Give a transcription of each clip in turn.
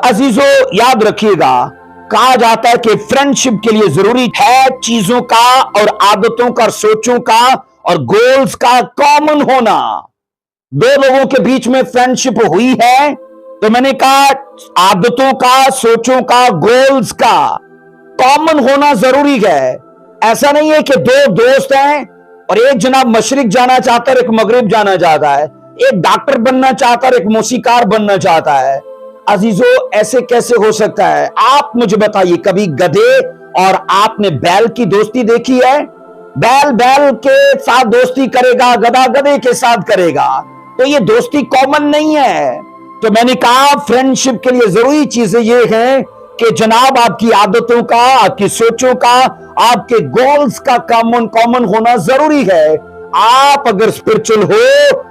अजीजों याद रखिएगा, कहा जाता है कि फ्रेंडशिप के लिए जरूरी है चीजों का और आदतों का, सोचों का और गोल्स का कॉमन होना। दो लोगों के बीच में फ्रेंडशिप हुई है तो मैंने कहा आदतों का, सोचों का, गोल्स का कॉमन होना जरूरी है। ऐसा नहीं है कि दो दोस्त हैं और एक जनाब मशरिक जाना चाहता है, एक मगरिब जाना चाहता है, एक डॉक्टर बनना चाहता है, एक मौसीकार बनना चाहता है। अजीजों ऐसे कैसे हो सकता है? आप मुझे बताइए, कभी गधे और आपने बैल की दोस्ती देखी है? बैल बैल के साथ दोस्ती करेगा, गधा गधे के साथ करेगा, तो ये दोस्ती कॉमन नहीं है। तो मैंने कहा फ्रेंडशिप के लिए जरूरी चीजें ये हैं कि जनाब आपकी आदतों का, आपकी सोचों का, आपके गोल्स का कॉमन होना जरूरी है। आप अगर स्पिरिचुअल हो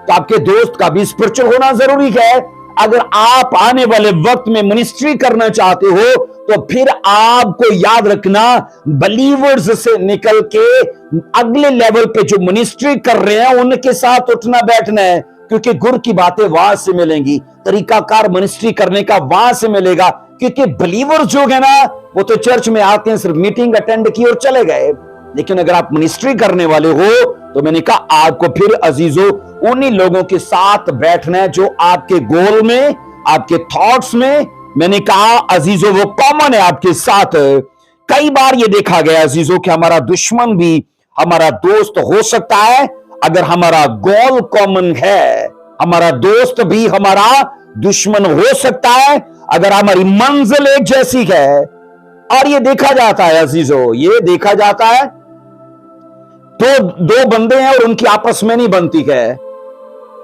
तो आपके दोस्त का भी स्पिरिचुअल होना जरूरी है। अगर आप आने वाले वक्त में मिनिस्ट्री करना चाहते हो तो फिर आपको याद रखना बलीवर्स से निकल के अगले लेवल पे जो मिनिस्ट्री कर रहे हैं उनके साथ उठना बैठना है, क्योंकि गुर की बातें वहां से मिलेंगी, तरीकाकार मिनिस्ट्री करने का वहां से मिलेगा। क्योंकि बलीवर्स जो है ना वो तो चर्च में आते हैं, सिर्फ मीटिंग अटेंड की और चले गए, लेकिन अगर आप मिनिस्ट्री करने वाले हो तो मैंने कहा आपको फिर अजीजों उन्हीं लोगों के साथ बैठना है जो आपके गोल में, आपके थॉट्स में, मैंने कहा अजीजों वो कॉमन है आपके साथ। कई बार ये देखा गया अजीजों कि हमारा दुश्मन भी हमारा दोस्त हो सकता है अगर हमारा गोल कॉमन है। हमारा दोस्त भी हमारा दुश्मन हो सकता है अगर हमारी मंजिल एक जैसी है। और ये देखा जाता है अजीजों, ये देखा जाता है तो दो बंदे हैं और उनकी आपस में नहीं बनती है।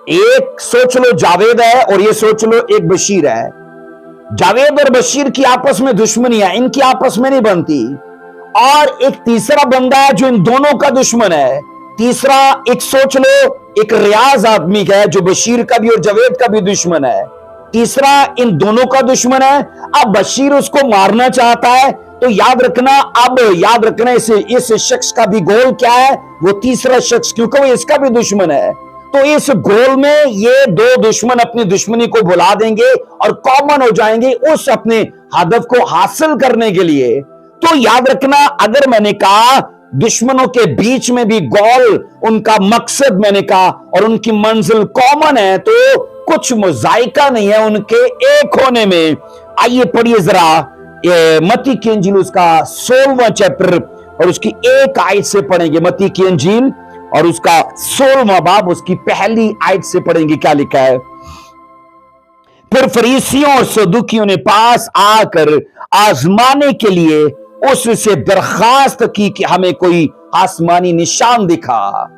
एक सोच लो जावेद है और ये सोच लो एक बशीर है। जावेद और बशीर की आपस में दुश्मनी है, इनकी आपस में नहीं बनती। और एक तीसरा बंदा है जो इन दोनों का दुश्मन है। तीसरा एक सोच लो एक रियाज आदमी है जो बशीर का भी और जावेद का भी दुश्मन है। तीसरा इन दोनों का दुश्मन है। अब बशीर उसको मारना चाहता है तो याद रखना इस शख्स का भी गोल क्या है, वो तीसरा शख्स, क्योंकि वो इसका भी दुश्मन है। तो इस गोल में ये दो दुश्मन अपनी दुश्मनी को भुला देंगे और कॉमन हो जाएंगे उस अपने हदफ को हासिल करने के लिए। तो याद रखना, अगर मैंने कहा दुश्मनों के बीच में भी गोल, उनका मकसद मैंने कहा और उनकी मंजिल कॉमन है, तो कुछ मुजायका नहीं है उनके एक होने में। आइए पढ़िए जरा मत्ती की इंजील उसका 16वां चैप्टर और उसकी एक आयत से पढ़ेंगे। मत्ती की इंजील और उसका 16वां बाब उसकी पहली आयत से पढ़ेंगे, क्या लिखा है। फिर फरीसियों और सदूकियों ने पास आकर आजमाने के लिए उससे दरखास्त की कि हमें कोई आसमानी निशान दिखा।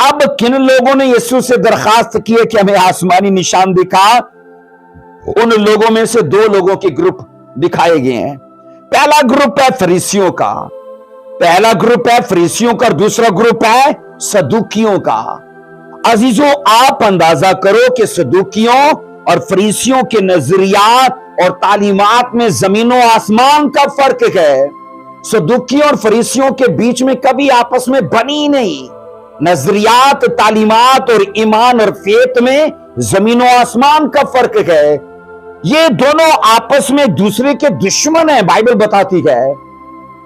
अब किन लोगों ने यीशु से दरखास्त की है कि हमें आसमानी निशान दिखा? उन लोगों में से दो लोगों के ग्रुप दिखाए गए हैं। पहला ग्रुप है फरीसियों का, और दूसरा ग्रुप है सदूकियों का। अजीजों आप अंदाजा करो कि सदूकियों और फरीसियों के नजरियात और तालीमात में जमीनों आसमान का फर्क है। सदूकियों और फरीसियों के बीच में कभी आपस में बनी नहीं। नजरियात, तालीमात और ईमान और फेत में जमीनों आसमान का फर्क है। ये दोनों आपस में दूसरे के दुश्मन हैं, बाइबल बताती है।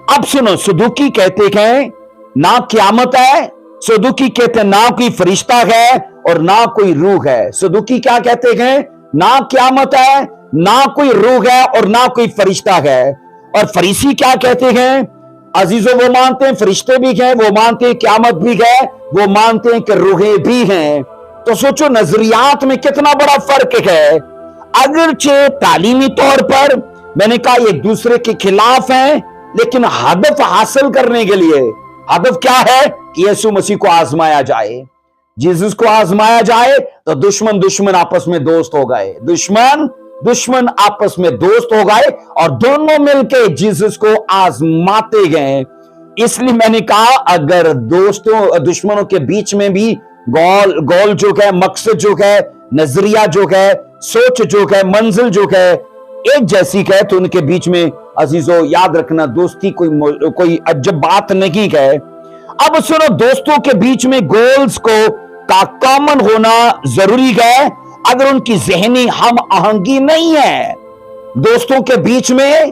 अब सुनो, सदूकी कहते हैं ना क़यामत है, सदूकी कहते हैं ना कोई फरिश्ता है और ना कोई रूह है। सदूकी क्या कहते हैं? ना क़यामत है, ना कोई रूह है और ना कोई फरिश्ता है। और फरीसी क्या कहते हैं? अजीजों वो मानते हैं फरिश्ते भी हैं, वो मानते हैं क़यामत भी है, वो मानते हैं कि रूहें भी हैं। तो सोचो नजरियात में कितना बड़ा फर्क है। अगरचे तालीमी तौर पर मैंने कहा एक दूसरे के खिलाफ हैं, लेकिन हदफ हासिल करने के लिए, हदफ क्या है कि यीशु मसीह को आजमाया जाए। जीसस को आजमाया जाए तो दुश्मन आपस में दोस्त हो गए, दुश्मन आपस में दोस्त हो गए और दोनों मिलकर जीसस को आजमाते गए। इसलिए मैंने कहा अगर दुश्मनों के बीच में भी गोल जो है, मकसद जो है, नजरिया जो है, सोच जो है, मंजिल जो है एक जैसी है, तो उनके बीच में अजीजों याद रखना दोस्ती कोई अजब बात नहीं है। अब सुनो, दोस्तों के बीच में गोल्स का कॉमन होना जरूरी है। अगर उनकी जहनी हम आहंगी नहीं है दोस्तों के बीच में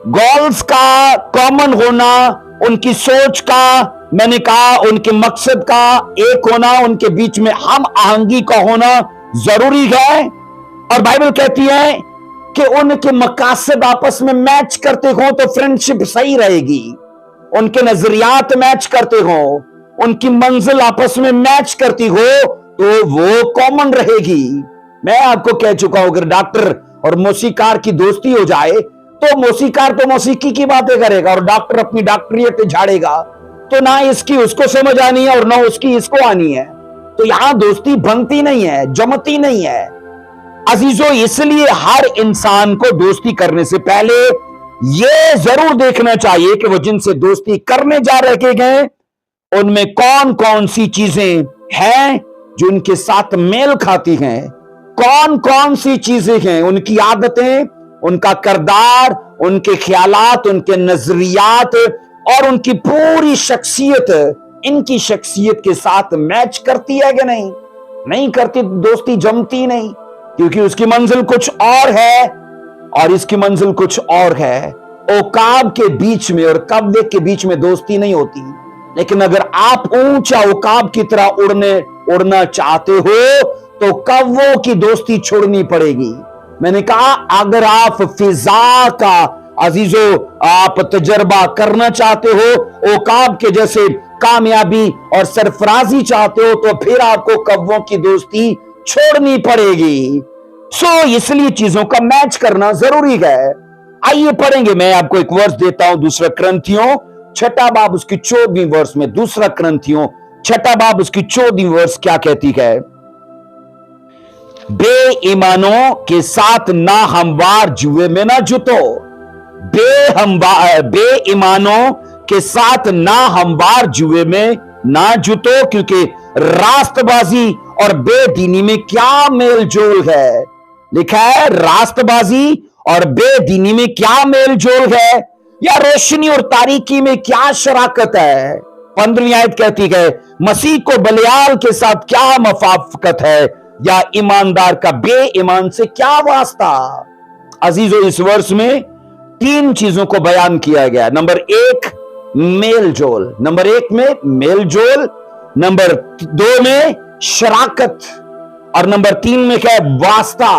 गोल्स का कॉमन होना, उनकी सोच का, मैंने कहा उनके मकसद का एक होना, उनके बीच में हम आहंगी का होना जरूरी है। और बाइबल कहती है कि उनके मकासद आपस में मैच करते हो तो फ्रेंडशिप सही रहेगी। उनके नजरियात मैच करते हो, उनकी मंजिल आपस में मैच करती हो तो वो कॉमन रहेगी। मैं आपको कह चुका हूं, अगर डॉक्टर और मौसीकार की दोस्ती हो जाए तो मौसीकार तो मौसीकी की बातें करेगा और डॉक्टर अपनी डॉक्टरियत झाड़ेगा, तो ना इसकी उसको समझ आनी है और ना उसकी इसको आनी है। तो यहां दोस्ती बनती नहीं है, जमती नहीं है। अजीजों, इसलिए हर इंसान को दोस्ती करने से पहले यह जरूर देखना चाहिए कि वो जिनसे दोस्ती करने जा रखे गए उनमें कौन कौन सी चीजें हैं जो उनके साथ मेल खाती हैं, कौन कौन सी चीजें हैं, उनकी आदतें, उनका किरदार, उनके ख्यालात, उनके नजरियात और उनकी पूरी शख्सियत इनकी शख्सियत के साथ मैच करती है कि नहीं। नहीं करती, दोस्ती जमती नहीं, क्योंकि उसकी मंजिल कुछ और है और इसकी मंजिल कुछ और है। औकाब के बीच में और कब्जे के बीच में दोस्ती नहीं होती। लेकिन अगर आप ऊंचा औकाब की तरह उड़ना चाहते हो तो कव्वों की दोस्ती छोड़नी पड़ेगी। मैंने कहा, अगर आप फिजा का अजीजों आप तजर्बा करना चाहते हो, औकाब के जैसे कामयाबी और सरफराजी चाहते हो, तो फिर आपको कव्वों की दोस्ती छोड़नी पड़ेगी। इसलिए चीजों का मैच करना जरूरी है। आइए पढ़ेंगे, मैं आपको एक वर्स देता हूं, दूसरा क्रंथियों 6 बाब उसकी 14वीं वर्स में। दूसरा क्रंथियों 6 बाब उसकी 14वीं वर्स क्या कहती है? बेईमानों के साथ ना हमवार जुए में ना जुटो। बेईमानों के साथ ना हमवार जुए में ना जुटो, क्योंकि रास्तबाजी और बेदीनी में क्या मेल जोल है। लिखा है, रास्तबाजी और बेदीनी में क्या मेल जोल है, या रोशनी और तारीकी में क्या शराकत है। 15वीं आयत कहती है, मसीह को बलियाल के साथ क्या मफाफकत है, या ईमानदार का बेईमान से क्या वास्ता। अजीजों, इस वर्ष में 3 चीजों को बयान किया गया। नंबर 1 मेल जोल, नंबर 1 में मेल जोल, नंबर 2 में शराकत और नंबर 3 में क्या है? वास्ता।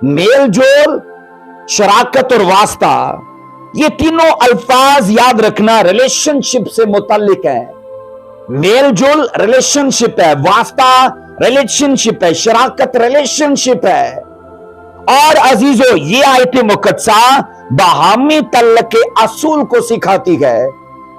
मेल जोल, शराकत और वास्ता, ये तीनों अल्फाज याद रखना रिलेशनशिप से मुताल्लिक है। मेल जोल रिलेशनशिप है, वास्ता रिलेशनशिप है, शराकत रिलेशनशिप है। और अजीजों, ये आयत मुकद्दसा बाहमी तल्लक के असूल को सिखाती है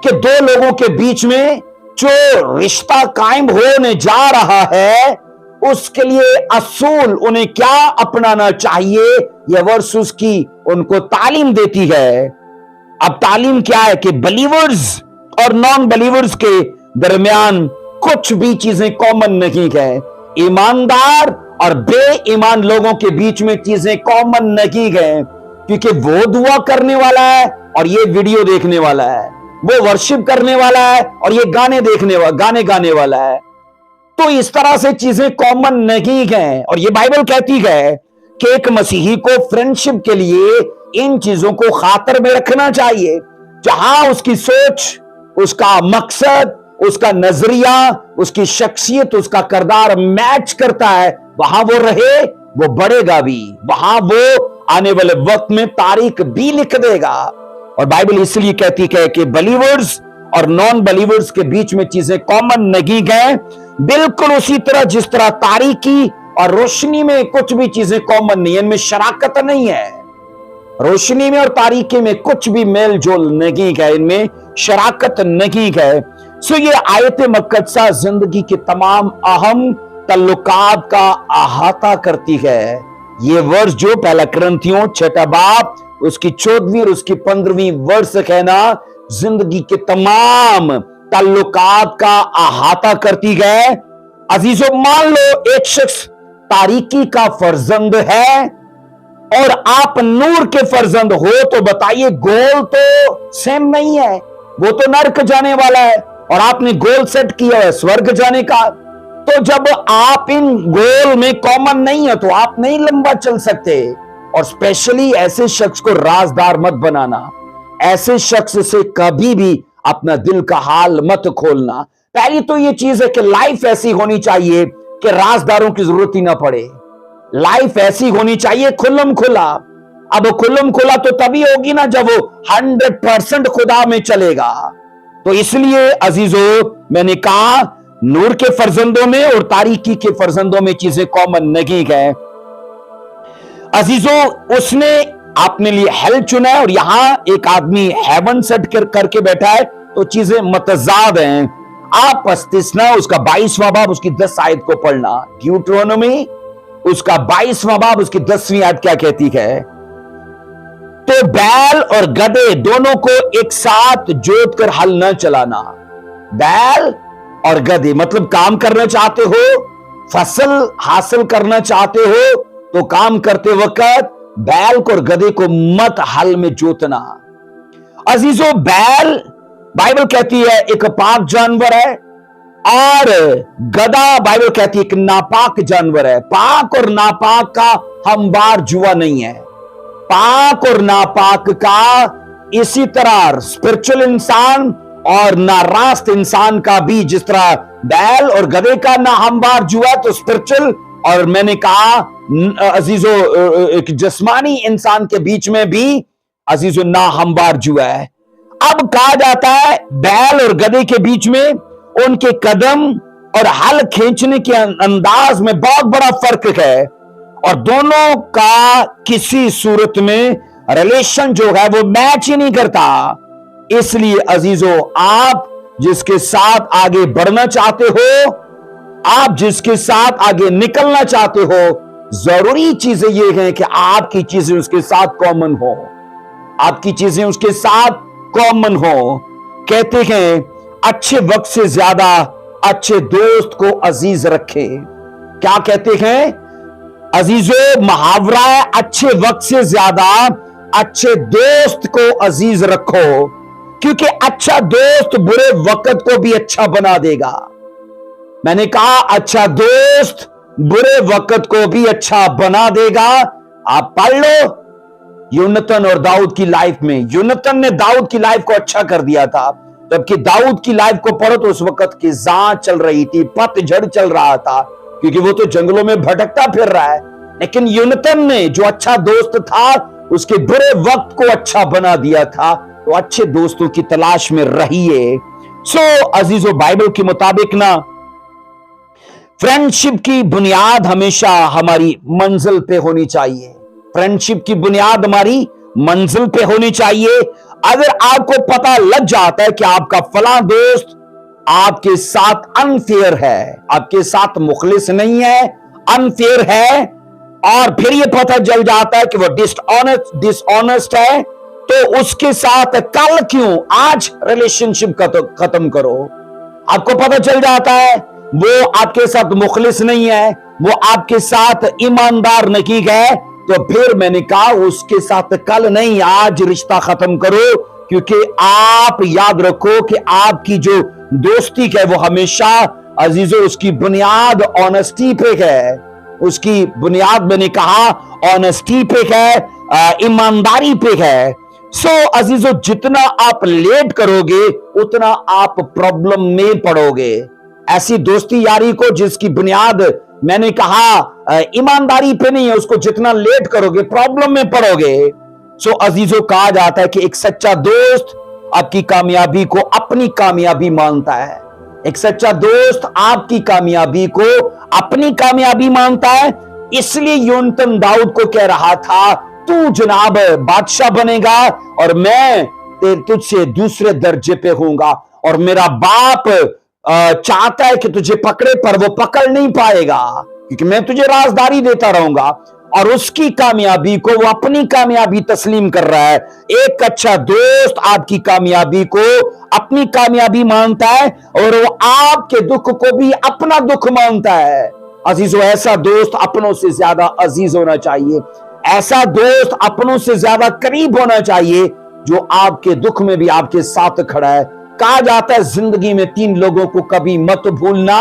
कि दो लोगों के बीच में जो रिश्ता कायम होने जा रहा है उसके लिए असूल उन्हें क्या अपनाना चाहिए, यह वर्स उसकी उनको तालीम देती है। अब तालीम क्या है कि बलीवर्स और नॉन बलीवर्स के दरमियान कुछ भी चीजें कॉमन नहीं है। ईमानदार और बेईमान लोगों के बीच में चीजें कॉमन नहीं है, क्योंकि वो दुआ करने वाला है और ये वीडियो देखने वाला है, वो वर्शिप करने वाला है और ये गाने गाने वाला है। तो इस तरह से चीजें कॉमन नहीं है। और ये बाइबल कहती है कि एक मसीही को फ्रेंडशिप के लिए इन चीजों को खातर में रखना चाहिए। जहां उसकी सोच, उसका मकसद, उसका नजरिया, उसकी शख्सियत, उसका किरदार मैच करता है, वहां वो रहे, वो बढ़ेगा भी, वहां वो आने वाले वक्त में तारीख भी लिख देगा। और बाइबल इसलिए कहती है कि बलीवर्स और नॉन बलीवर्स के बीच में चीजें कॉमन नहीं है। बिल्कुल उसी तरह जिस तरह तारीकी और रोशनी में कुछ भी चीजें कॉमन नहीं है, इनमें शराकत नहीं है। रोशनी में और तारीकी में कुछ भी मेल जोल नहीं है, इनमें शराकत नहीं है। सो ये आयत मुकद्दसा जिंदगी के तमाम अहम तल्लुकात का अहाता करती है। ये वर्ष जो पहला क्रंथियों 6 बाब उसकी 14वीं और उसकी 15वीं वर्ष है ना, जिंदगी के तमाम तल्लुकात का अहाता करती है। अजीजों, मान लो एक शख्स तारीकी का फर्जंद है और आप नूर के फर्जंद हो, तो बताइए गोल तो सेम नहीं है। वो तो नरक जाने वाला है और आपने गोल सेट किया है स्वर्ग जाने का। तो जब आप इन गोल में कॉमन नहीं है तो आप नहीं लंबा चल सकते। और स्पेशली ऐसे शख्स को राजदार मत बनाना, ऐसे शख्स से कभी भी अपना दिल का हाल मत खोलना। पहली तो ये चीज है कि लाइफ ऐसी होनी चाहिए कि राजदारों की जरूरत ही ना पड़े। लाइफ ऐसी होनी चाहिए खुल्लम खुला। अब खुल्लम खुला तो तभी होगी ना जब वो 100% खुदा में चलेगा। तो इसलिए अजीजों, मैंने कहा नूर के फर्जंदों में और तारीकी के फर्जंदों में चीजें कॉमन नहीं है। अजीजों, उसने अपने लिए हेल चुना है और यहां एक आदमी हेवन सेट करके बैठा है, तो चीजें मतजाद हैं। आप इस्तिस्ना उसका 22वां बाब उसकी 10 आयत को पढ़ना। ड्यूटरोनोमी उसका 22वां बाब उसकी 10वीं आयत क्या कहती है? तो बैल और गधे दोनों को एक साथ जोत कर हल न चलाना। बैल और गधे मतलब काम करना चाहते हो, फसल हासिल करना चाहते हो, तो काम करते वक्त बैल को और गधे को मत हल में जोतना। अजीजों, बैल बाइबल कहती है एक पाक जानवर है और गधा बाइबल कहती है एक नापाक जानवर है। पाक और नापाक का हमवार जुआ नहीं है। पाक और नापाक का इसी तरह स्पिरिचुअल इंसान और नारास्त इंसान का भी, जिस तरह बैल और गधे का ना हमवार जुआ, तो स्पिरिचुअल और मैंने कहा अजीजों एक जिस्मानी इंसान के बीच में भी अजीजों ना हमवार जुआ है। अब कहा जाता है बैल और गधे के बीच में उनके कदम और हल खींचने के अंदाज में बहुत बड़ा फर्क है और दोनों का किसी सूरत में रिलेशन जो है वो मैच ही नहीं करता। इसलिए अजीजों, आप जिसके साथ आगे बढ़ना चाहते हो, आप जिसके साथ आगे निकलना चाहते हो, जरूरी चीजें ये हैं कि आपकी चीजें उसके साथ कॉमन हो, आपकी चीजें उसके साथ कॉमन हो। कहते हैं अच्छे वक्त से ज्यादा अच्छे दोस्त को अजीज रखे। क्या कहते हैं अजीजों? मुहावरा है अच्छे वक्त से ज्यादा अच्छे दोस्त को अजीज रखो, क्योंकि अच्छा दोस्त बुरे वक्त को भी अच्छा बना देगा। मैंने कहा अच्छा दोस्त बुरे वक्त को भी अच्छा बना देगा। आप पढ़ लो यूनतन और दाऊद की लाइफ में। यूनतन ने दाऊद की लाइफ को अच्छा कर दिया था, जबकि दाऊद की लाइफ को पढ़ो तो उस वक्त की जां चल रही थी, पतझड़ चल रहा था, क्योंकि वो तो जंगलों में भटकता फिर रहा है। लेकिन यूनतन ने जो अच्छा दोस्त था उसके बुरे वक्त को अच्छा बना दिया था। तो अच्छे दोस्तों की तलाश में रहिए। सो अजीजों, बाइबल के मुताबिक ना फ्रेंडशिप की बुनियाद हमेशा हमारी मंजिल पे होनी चाहिए। फ्रेंडशिप की बुनियाद हमारी मंजिल पे होनी चाहिए। अगर आपको पता लग जाता है कि आपका फला दोस्त आपके साथ अनफेयर है, आपके साथ मुखलिस नहीं है, अनफेयर है, और फिर यह पता चल जाता है कि वो डिसऑनेस्ट है, तो उसके साथ कल क्यों आज रिलेशनशिप खत्म करो। आपको पता चल जाता है वो आपके साथ मुखलिस नहीं है, वो आपके साथ ईमानदार नहीं है, तो फिर मैंने कहा उसके साथ कल नहीं आज रिश्ता खत्म करो। क्योंकि आप याद रखो कि आपकी जो दोस्ती है वो हमेशा अजीजों उसकी बुनियाद ऑनेस्टी पे है। उसकी बुनियाद मैंने कहा ऑनेस्टी पे है, ईमानदारी पे है। सो अजीजों, जितना आप लेट करोगे उतना आप प्रॉब्लम में पड़ोगे। ऐसी दोस्ती यारी को जिसकी बुनियाद मैंने कहा ईमानदारी पे नहीं है, उसको जितना लेट करोगे प्रॉब्लम में पड़ोगे। सो अजीजों, कहा जाता है कि एक सच्चा दोस्त आपकी कामयाबी को अपनी कामयाबी मानता है। एक सच्चा दोस्त आपकी कामयाबी को अपनी कामयाबी मानता है। इसलिए यूनतन दाऊद को कह रहा था तू जनाब बादशाह बनेगा और मैं तुझसे दूसरे दर्जे पे होऊंगा, और मेरा बाप चाहता है कि तुझे पकड़े पर वो पकड़ नहीं पाएगा, क्योंकि मैं तुझे राजदारी देता रहूंगा। और उसकी कामयाबी को वो अपनी कामयाबी तस्लीम कर रहा है। एक अच्छा दोस्त आपकी कामयाबी को अपनी कामयाबी मानता है और वो आपके दुख को भी अपना दुख मानता है। अजीजों, ऐसा दोस्त अपनों से ज्यादा अजीज होना चाहिए। ऐसा दोस्त अपनों से ज्यादा करीब होना चाहिए जो आपके दुख में भी आपके साथ खड़ा है। कहा जाता है जिंदगी में 3 लोगों को कभी मत भूलना।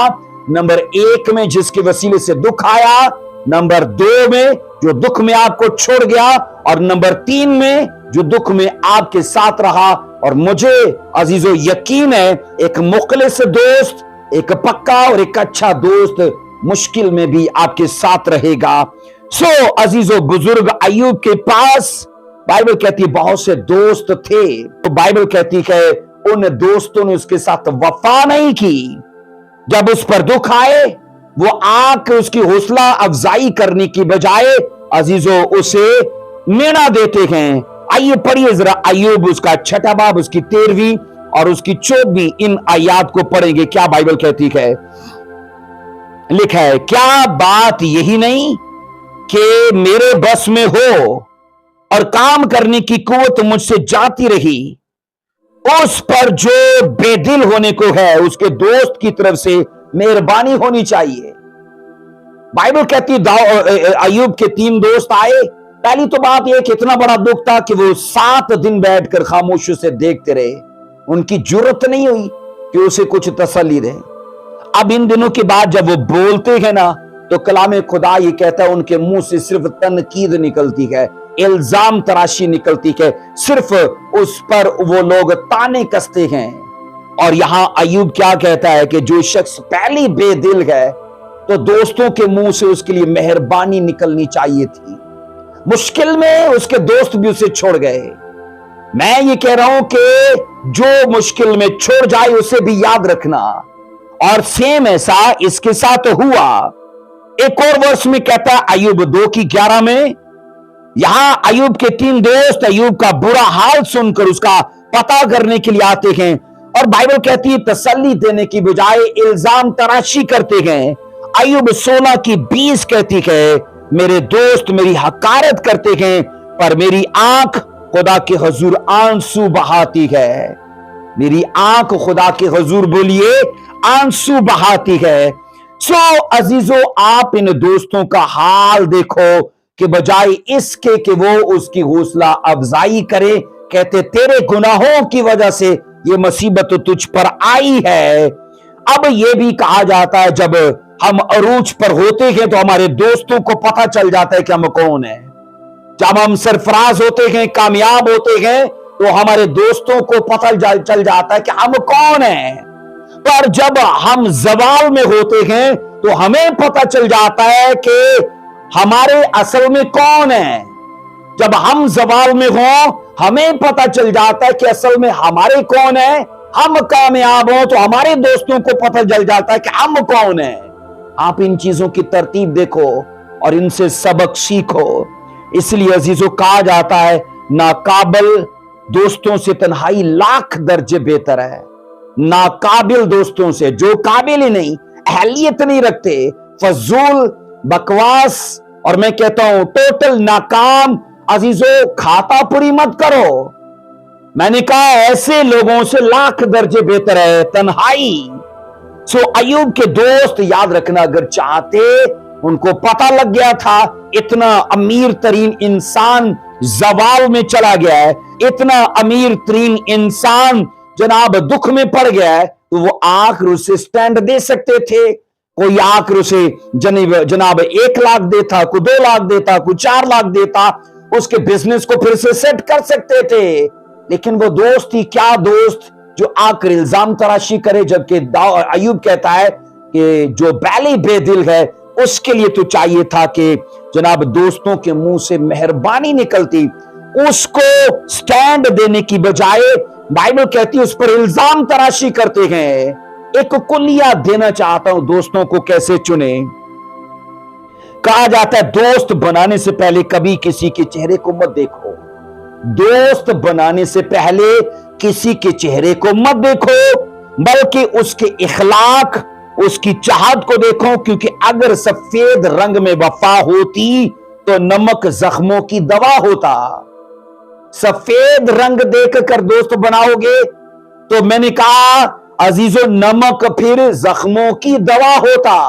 नंबर 1 में जिसके वसीले से दुख आया, नंबर 2 में जो दुख में आपको छोड़ गया, और नंबर 3 में जो दुख में आपके साथ रहा। और मुझे अजीजों यकीन है एक मुखलिस दोस्त, एक पक्का और एक अच्छा दोस्त मुश्किल में भी आपके साथ रहेगा। सो अजीजों, बुजुर्ग अय्यूब के पास बाइबल कहती है बहुत से दोस्त थे। तो बाइबल कहती है उन दोस्तों ने उसके साथ वफा नहीं की। जब उस पर दुख आए, वो आके उसकी हौसला अफजाई करने की बजाय अजीजों उसे मेना देते हैं। आइए पढ़िए जरा अय्यूब उसका 6 बाब, उसकी 13वीं और उसकी 14वीं इन आयात को पढ़ेंगे। क्या बाइबल कहती है? लिखा है, क्या बात यही नहीं कि मेरे बस में हो और काम करने की कुव्वत मुझसे जाती रही। उस पर जो बेदिल होने को है उसके दोस्त की तरफ से मेहरबानी होनी चाहिए। बाइबल कहती है अय्यूब के 3 दोस्त आए। पहली तो बात यह कि इतना बड़ा दुख था कि वो 7 दिन बैठकर खामोशी से देखते रहे। उनकी जरूरत नहीं हुई कि उसे कुछ तसल्ली दे। अब इन दिनों के बाद जब वो बोलते हैं ना, तो कलाम खुदा ये कहता है उनके मुंह से सिर्फ तनकीद निकलती है, इल्जाम तराशी निकलती है, सिर्फ उस पर वो लोग ताने कसते हैं। और यहां अय्यूब क्या कहता है कि जो शख्स पहली बेदिल है, तो दोस्तों के मुंह से उसके लिए मेहरबानी निकलनी चाहिए थी। मुश्किल में उसके दोस्त भी उसे छोड़ गए। मैं ये कह रहा हूं कि जो मुश्किल में छोड़ जाए उसे भी याद रखना। और सेम ऐसा इसके साथ हुआ। एक और वर्ष में कहता है अय्यूब 2:11 में, यहां अय्यूब के 3 दोस्त अय्यूब का बुरा हाल सुनकर उसका पता करने के लिए आते हैं, और बाइबल कहती है तसल्ली देने की बजाय इल्जाम तराशी करते हैं। अय्यूब 16:20 कहती है, मेरे दोस्त मेरी हकारत करते हैं, पर मेरी आंख खुदा के हुजूर आंसू बहाती है। मेरी आंख खुदा के हुजूर बोलिए आंसू बहाती है। सो अजीजों, आप इन दोस्तों का हाल देखो कि बजाय इसके कि वो उसकी हौसला अफजाई करे, कहते तेरे गुनाहों की वजह से ये मुसीबत तुझ पर आई है। अब ये भी कहा जाता है जब हम अरूज पर होते हैं तो हमारे दोस्तों को पता चल जाता है कि हम कौन है। जब हम सरफराज होते हैं, कामयाब होते हैं, तो हमारे दोस्तों को पता चल जाता है कि हम कौन हैं। पर जब हम जवाल में होते हैं तो हमें पता चल जाता है कि हमारे असल में कौन है। जब हम जवाल में हों, हमें पता चल जाता है कि असल में हमारे कौन है। हम कामयाब हों तो हमारे दोस्तों को पता चल जाता है कि हम कौन है। आप इन चीजों की तरतीब देखो और इनसे सबक सीखो। इसलिए अजीजों, कहा जाता है नाकाबिल दोस्तों से तन्हाई लाख दर्जे बेहतर है। नाकाबिल दोस्तों से, जो काबिल ही नहीं, अहलियत नहीं रखते, फजूल, बकवास, और मैं कहता हूं टोटल नाकाम, अजीजों खाता पूरी मत करो। मैंने कहा ऐसे लोगों से लाख दर्जे बेहतर है तन्हाई। सो अय्यूब के दोस्त याद रखना, अगर चाहते, उनको पता लग गया था इतना अमीर तरीन इंसान जवाल में चला गया है, इतना अमीर तरीन इंसान जनाब दुख में पड़ गया है, तो वो आखिर उसे स्टैंड दे सकते थे। कोई आखिर उसे जनाब 1 लाख देता, कोई 2 लाख देता, कोई 4 लाख देता, उसके बिजनेस को फिर से सेट कर सकते थे। लेकिन वो दोस्त ही क्या दोस्त जो आकर इल्जाम तराशी करे। जबकि अय्यूब कहता है कि जो पहले बेदिल है उसके लिए तो चाहिए था कि जनाब दोस्तों के मुंह से मेहरबानी निकलती, उसको स्टैंड देने की बजाय बाइबल कहती है उस पर इल्जाम तराशी करते हैं। एक कुलिया देना चाहता हूं दोस्तों को कैसे चुने। कहा जाता है दोस्त बनाने से पहले कभी किसी के चेहरे को मत देखो। दोस्त बनाने से पहले किसी के चेहरे को मत देखो, बल्कि उसके इखलाक, उसकी चाहत को देखो। क्योंकि अगर सफेद रंग में वफा होती तो नमक जख्मों की दवा होता। सफेद रंग देखकर दोस्त बनाओगे तो मैंने कहा अजीजों नमक फिर जख्मों की दवा होता।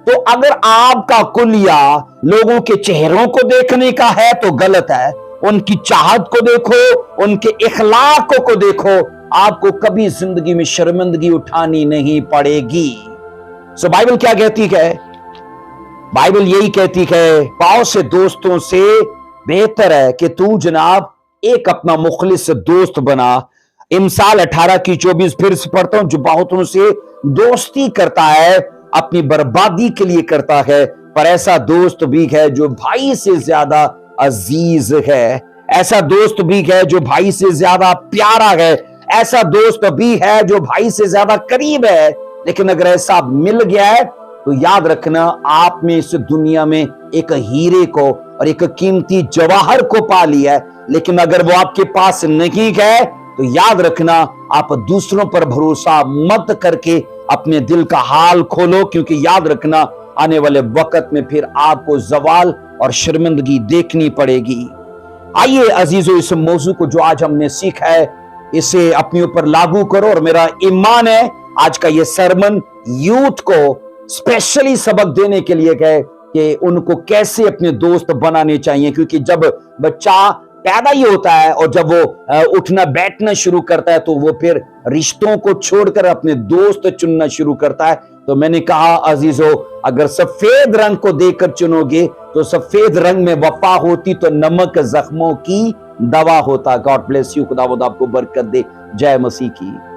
तो अगर आपका कुलिया लोगों के चेहरों को देखने का है तो गलत है। उनकी चाहत को देखो, उनके इखलाक को देखो, आपको कभी जिंदगी में शर्मिंदगी उठानी नहीं पड़ेगी। सो बाइबल क्या कहती है? बाइबल यही कहती है, बहुत से दोस्तों से बेहतर है कि तू जनाब एक अपना मुखलिस दोस्त बना। इमसाल 18:24 फिर से पढ़ता हूं, जो बहुतों से दोस्ती करता है अपनी बर्बादी के लिए करता है, पर ऐसा दोस्त भी है जो भाई से ज्यादा अजीज है, ऐसा दोस्त भी है जो भाई से ज्यादा प्यारा है, ऐसा दोस्त भी है जो भाई से ज्यादा करीब है। लेकिन अगर ऐसा मिल गया है तो याद रखना, आप में इस दुनिया में एक हीरे को और एक कीमती जवाहर को पा लिया है। लेकिन अगर वो आपके पास नहीं है तो याद रखना, आप दूसरों पर भरोसा मत करके अपने दिल का हाल खोलो, क्योंकि याद रखना आने वाले वक्त में फिर आपको जवाल और शर्मिंदगी देखनी पड़ेगी। आइए अजीजों, इस मौजू को जो आज हमने सीखा है इसे अपने ऊपर लागू करो, और मेरा ईमान है आज का ये सरमन यूथ को स्पेशली सबक देने के लिए है कि उनको कैसे अपने दोस्त बनाने चाहिए। क्योंकि जब बच्चा पैदा ही होता है और जब वो उठना बैठना शुरू करता है तो वो फिर रिश्तों को छोड़कर अपने दोस्त चुनना शुरू करता है। तो मैंने कहा अजीजों, अगर सफेद रंग को देखकर चुनोगे तो सफेद रंग में वफा होती तो नमक जख्मों की दवा होता। गॉड ब्लेस यू, खुदावंद आपको बरकत दे। जय मसीह की।